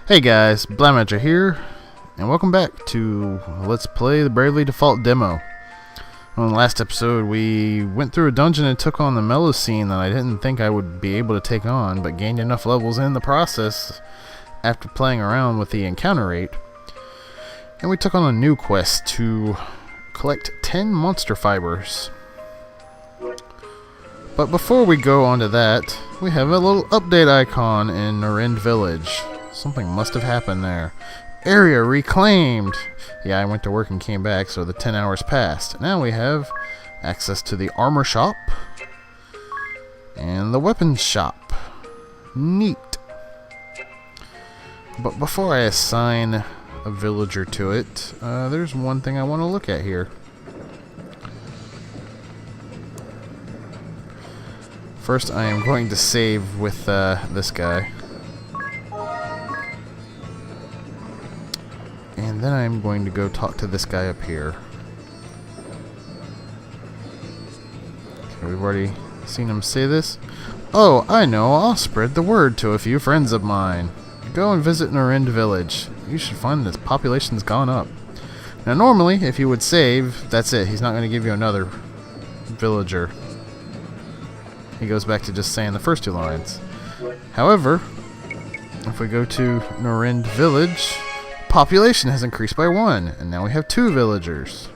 Hey guys, Blaumagier here, and welcome back to Let's Play the Bravely Default demo. On the last episode, we went through a dungeon and took on the mellow scene that I didn't think I would be able to take on, but gained enough levels in the process after playing around with the encounter rate. And we took on a new quest to collect 10 monster fibers. But before we go on to that, we have a little update icon in Noren Village. Something must have happened there. Area reclaimed! Yeah, I went to work and came back, so the 10 hours passed. Now we have access to the armor shop and the weapons shop. Neat. But before I assign a villager to it, there's one thing I want to look at here. First, I am going to save with this guy. And then I'm going to go talk to this guy up here. Okay, we've already seen him say this. Oh, I know. I'll spread the word to a few friends of mine. Go and visit Noren Village. You should find this population's gone up. Now, normally, if you would save, that's it. He's not going to give you another villager. He goes back to just saying the first two lines. However, if we go to Noren Village, population has increased by 1, and now we have 2 villagers.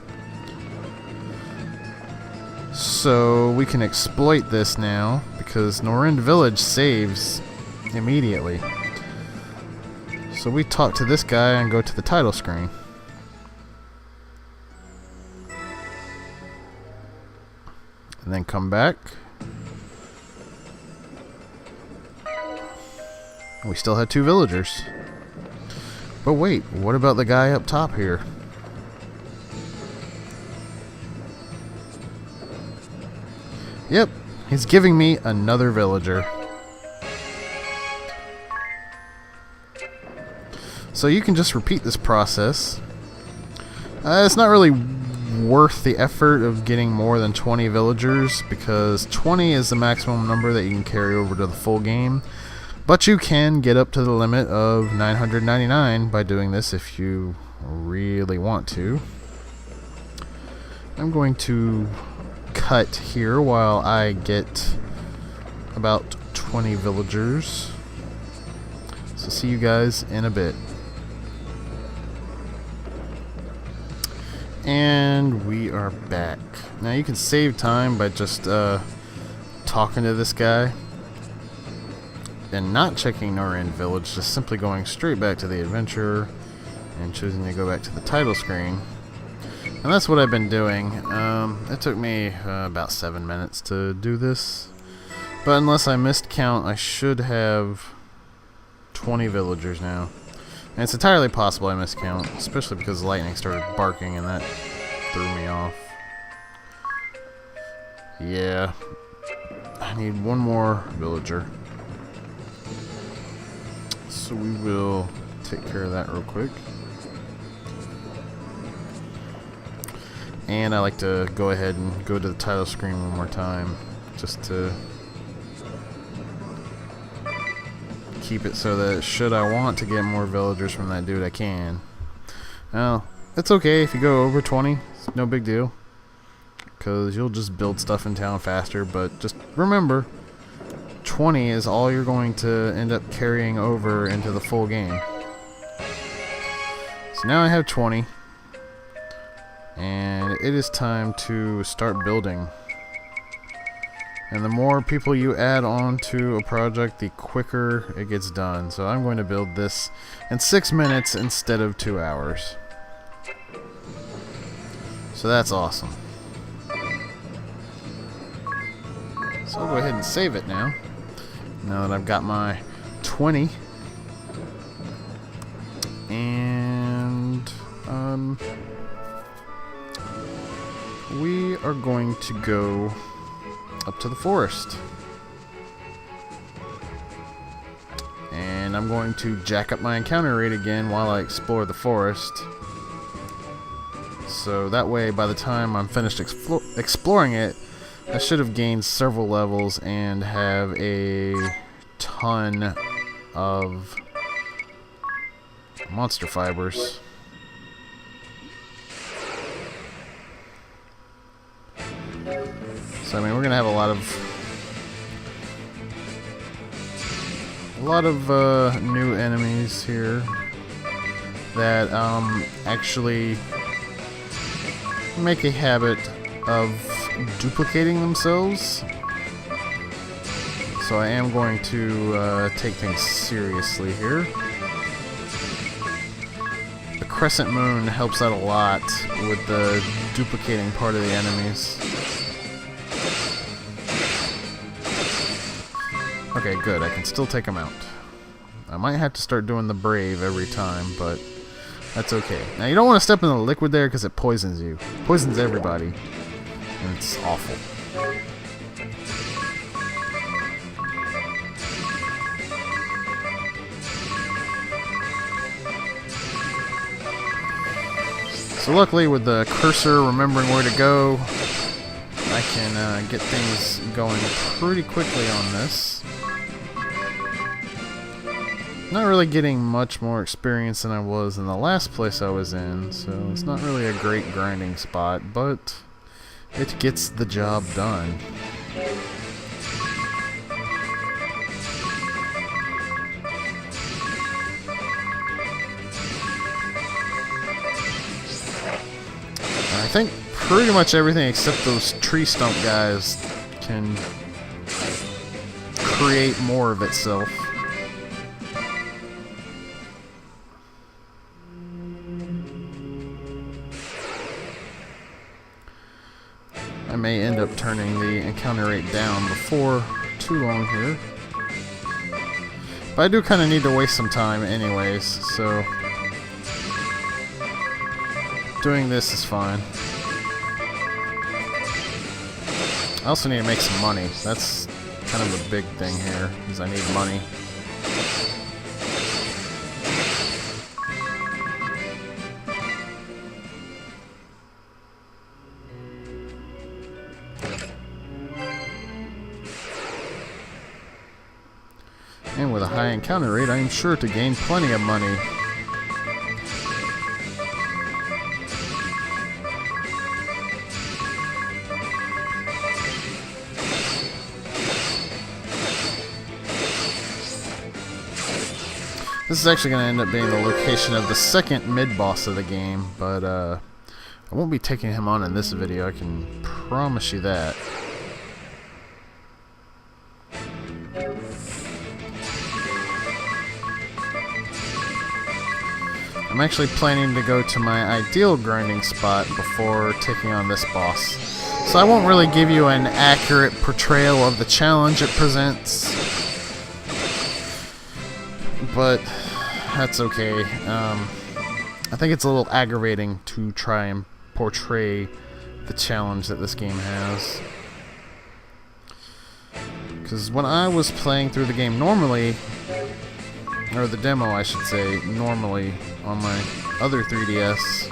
So we can exploit this now, because Noren Village saves immediately. So we talk to this guy and go to the title screen. And then come back. We still have 2 villagers. But wait, what about the guy up top here? Yep, he's giving me another villager. So you can just repeat this process. It's not really worth the effort of getting more than 20 villagers, because 20 is the maximum number that you can carry over to the full game. But you can get up to the limit of 999 by doing this if you really want to. I'm going to cut here while I get about 20 villagers. So see you guys in a bit. And we are back. Now you can save time by just talking to this guy and not checking Noren Village, just simply going straight back to the adventure and choosing to go back to the title screen. And that's what I've been doing. It took me about 7 minutes to do this, but unless I missed count, I should have 20 villagers now. And it's entirely possible I missed count, especially because lightning started barking and that threw me off. Yeah, I need one more villager. So we will take care of that real quick. And I like to go ahead and go to the title screen one more time, just to keep it so that should I want to get more villagers from that dude, I can. Now, it's okay if you go over 20, it's no big deal, because you'll just build stuff in town faster, but just remember, 20 is all you're going to end up carrying over into the full game. So now I have 20, and it is time to start building. And the more people you add on to a project, the quicker it gets done. So I'm going to build this in 6 minutes instead of 2 hours. So that's awesome. So I'll go ahead and save it now. Now that I've got my 20. And we are going to go up to the forest. And I'm going to jack up my encounter rate again while I explore the forest. So that way, by the time I'm finished exploring it, I should have gained several levels and have a ton of monster fibers. So I mean, we're gonna have a lot of new enemies here that actually make a habit of duplicating themselves. So I am going to take things seriously here. The crescent moon helps out a lot with the duplicating part of the enemies. Okay, good. I can still take them out. I might have to start doing the brave every time, but that's okay. Now, you don't want to step in the liquid there because it poisons you. It poisons everybody. And it's awful. So luckily, with the cursor remembering where to go, I can get things going pretty quickly on this. Not really getting much more experience than I was in the last place I was in, so it's not really a great grinding spot, but it gets the job done. I think pretty much everything except those tree stump guys can create more of itself. I may end up turning the encounter rate down before too long here. But I do kind of need to waste some time anyways, so doing this is fine. I also need to make some money. That's kind of a big thing here, because I need money. And with a high encounter rate, I am sure to gain plenty of money. This is actually going to end up being the location of the second mid-boss of the game, but I won't be taking him on in this video, I can promise you that. I'm actually planning to go to my ideal grinding spot before taking on this boss. So I won't really give you an accurate portrayal of the challenge it presents, but that's okay. I think it's a little aggravating to try and portray the challenge that this game has. Because when I was playing through the game normally, or the demo I should say, normally on my other 3DS,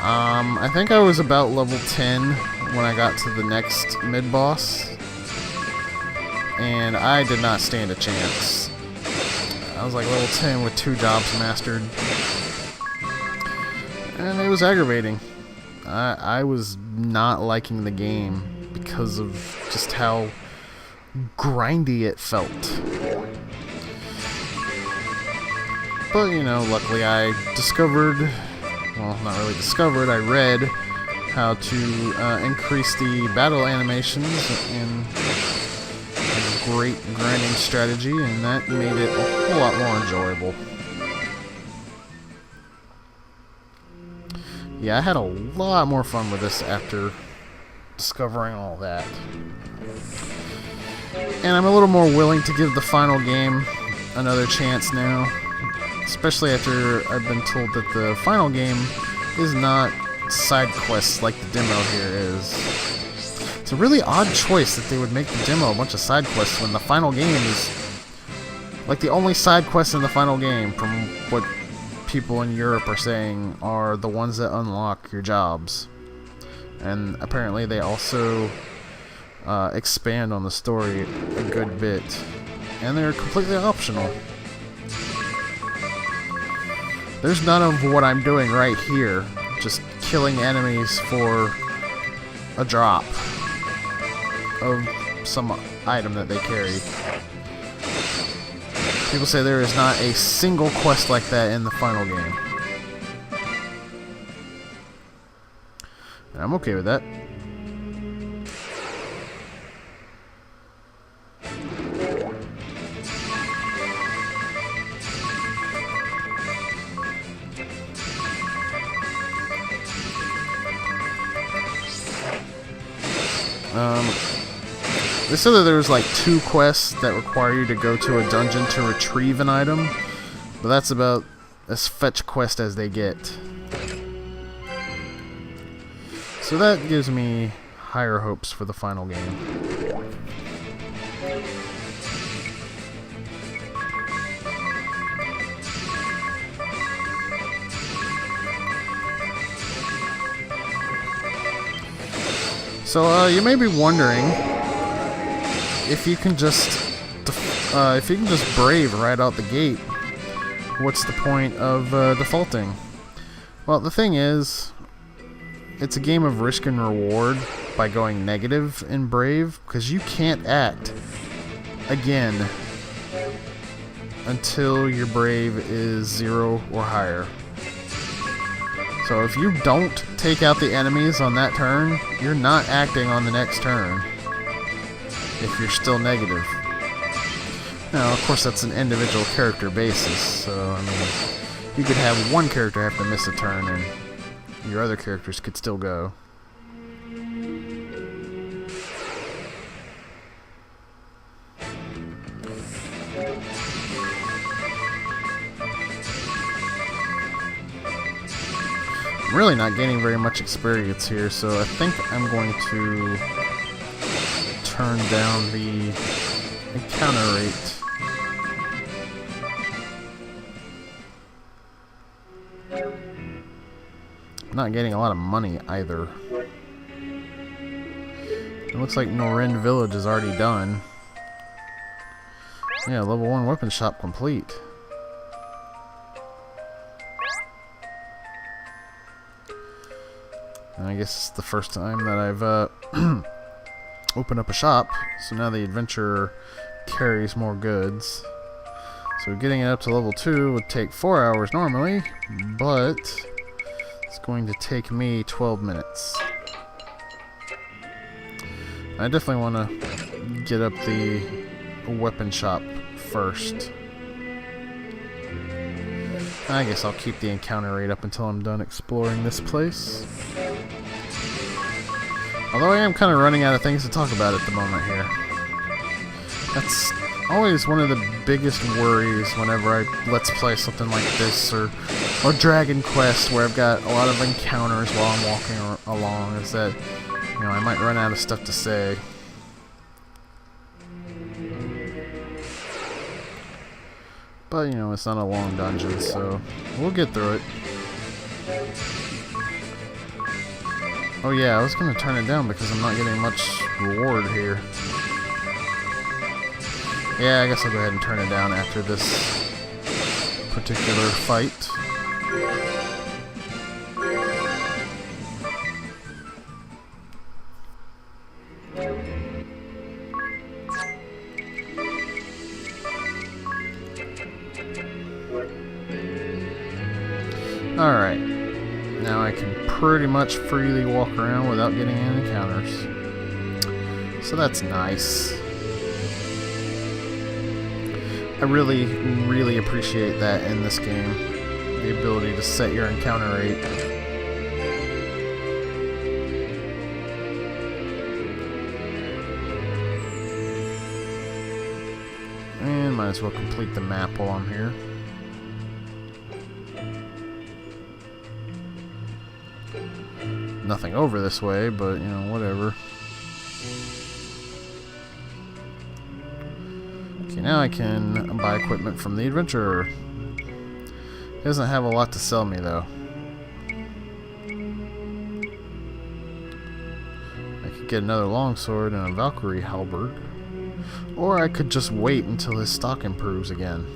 I think I was about level 10 when I got to the next mid-boss, and I did not stand a chance. I was like level 10 with 2 jobs mastered, and it was aggravating. I was not liking the game because of just how grindy it felt. But, you know, luckily I discovered, well, not really discovered, I read how to increase the battle animations in a great grinding strategy, and that made it a whole lot more enjoyable. Yeah, I had a lot more fun with this after discovering all that. And I'm a little more willing to give the final game another chance now. Especially after I've been told that the final game is not side quests like the demo here is. It's a really odd choice that they would make the demo a bunch of side quests when the final game is like the only side quests in the final game, from what people in Europe are saying, are the ones that unlock your jobs. And apparently they also expand on the story a good bit, and they're completely optional. There's none of what I'm doing right here. Just killing enemies for a drop of some item that they carry. People say there is not a single quest like that in the final game. And I'm okay with that. They said that there was like 2 quests that require you to go to a dungeon to retrieve an item, but that's about as fetch quest as they get. So that gives me higher hopes for the final game. So you may be wondering if you can just brave right out the gate. What's the point of defaulting? Well, the thing is, it's a game of risk and reward by going negative in brave, because you can't act again until your brave is 0 or higher. So if you don't take out the enemies on that turn, you're not acting on the next turn if you're still negative. Now, of course, that's an individual character basis, so, I mean, you could have one character have to miss a turn and your other characters could still go. I'm really not gaining very much experience here, so I think I'm going to turn down the encounter rate. I'm not getting a lot of money either. It looks like Noren Village is already done. Yeah, level 1 weapon shop complete. And I guess it's the first time that I've opened up a shop, so now the adventurer carries more goods. So getting it up to level 2 would take 4 hours normally, but it's going to take me 12 minutes. I definitely want to get up the weapon shop first. I guess I'll keep the encounter rate up until I'm done exploring this place. Although I am kind of running out of things to talk about at the moment here. That's always one of the biggest worries whenever I let's play something like this, or Dragon Quest, where I've got a lot of encounters while I'm walking along, is that, you know, I might run out of stuff to say. But, you know, it's not a long dungeon, so we'll get through it. Oh yeah, I was going to turn it down because I'm not getting much reward here. Yeah, I guess I'll go ahead and turn it down after this particular fight. Alright, now I can pretty much freely walk around without getting any encounters. So that's nice. I really, really appreciate that in this game. The ability to set your encounter rate. And might as well complete the map while I'm here. Nothing over this way, but, you know, whatever. Okay, now I can buy equipment from the adventurer. He doesn't have a lot to sell me, though. I could get another longsword and a Valkyrie halberd. Or I could just wait until his stock improves again.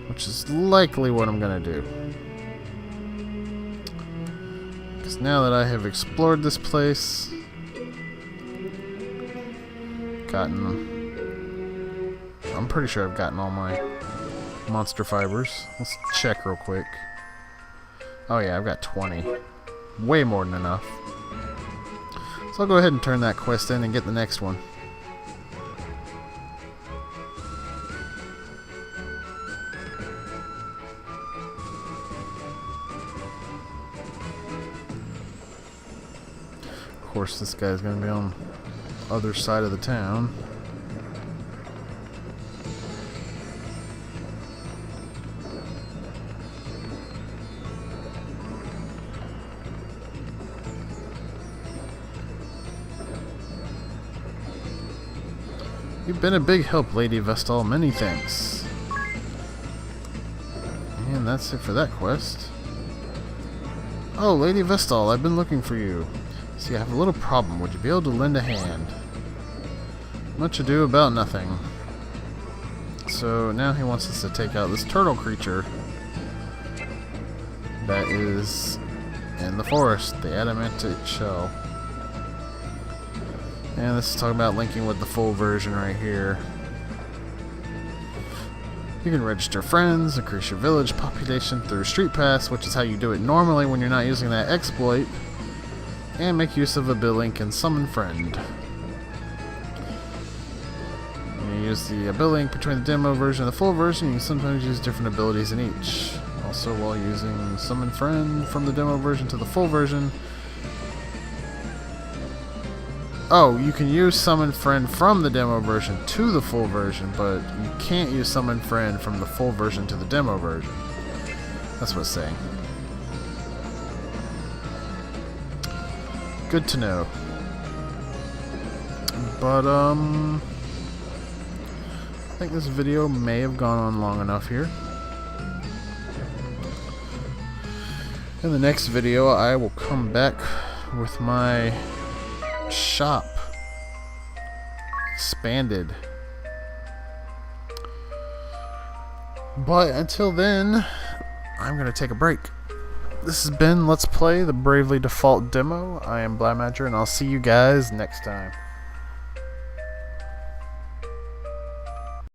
which is likely what I'm gonna do. Because now that I have explored this place, I'm pretty sure I've gotten all my monster fibers. Let's check real quick. Oh yeah, I've got 20. Way more than enough. So I'll go ahead and turn that quest in and get the next one. Of course, this guy's gonna be on the other side of the town. You've been a big help, Lady Vestal. Many thanks. And that's it for that quest. Oh, Lady Vestal, I've been looking for you. See, I have a little problem. Would you be able to lend a hand? Much ado about nothing. So now he wants us to take out this turtle creature that is in the forest, the adamantite shell. And this is talking about linking with the full version right here. You can register friends, increase your village population through Street Pass, which is how you do it normally when you're not using that exploit, and make use of a bill link and summon friend. When you use the bill link between the demo version and the full version, you can sometimes use different abilities in each. Also, while using summon friend from the demo version to the full version, oh, you can use Summon Friend from the demo version to the full version, but you can't use Summon Friend from the full version to the demo version. That's what it's saying. Good to know. But, I think this video may have gone on long enough here. In the next video, I will come back with my shop expanded. But until then, I'm going to take a break. This has been Let's Play the Bravely Default demo. I am Blaumagier, and I'll see you guys next time.